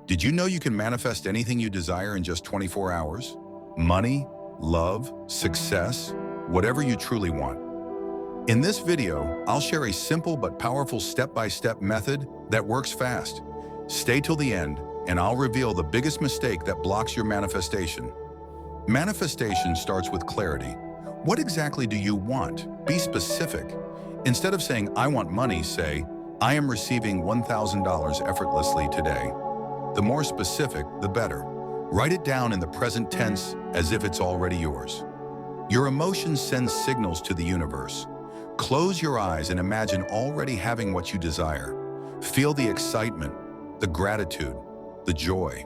Did you know you can manifest anything you desire in just 24 hours? Money, love, success, whatever you truly want. In this video, I'll share a simple but powerful step-by-step method that works fast. Stay till the end, and I'll reveal the biggest mistake that blocks your manifestation. Manifestation starts with clarity. What exactly do you want? Be specific. Instead of saying, I want money, say, I am receiving $1,000 effortlessly today. The more specific, the better. Write it down in the present tense as if it's already yours. Your emotions send signals to the universe. Close your eyes and imagine already having what you desire. Feel the excitement, the gratitude, the joy.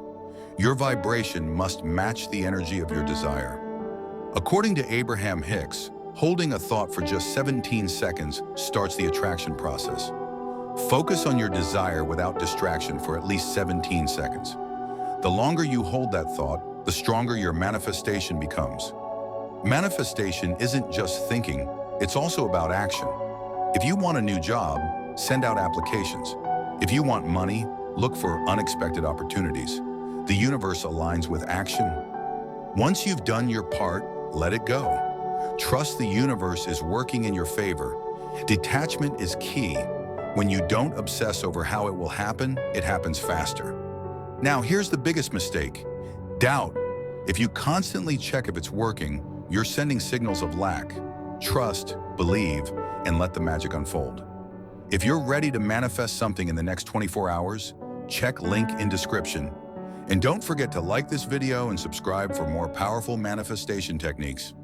Your vibration must match the energy of your desire. According to Abraham Hicks, holding a thought for just 17 seconds starts the attraction process. Focus on your desire without distraction for at least 17 seconds. The longer you hold that thought, the stronger your manifestation becomes. Manifestation isn't just thinking, it's also about action. If you want a new job, send out applications. If you want money, look for unexpected opportunities. The universe aligns with action. Once you've done your part, let it go. Trust the universe is working in your favor. Detachment is key. When you don't obsess over how it will happen, it happens faster. Now, here's the biggest mistake: doubt. If you constantly check if it's working, you're sending signals of lack. Trust, believe, and let the magic unfold. If you're ready to manifest something in the next 24 hours, check link in description. And don't forget to like this video and subscribe for more powerful manifestation techniques.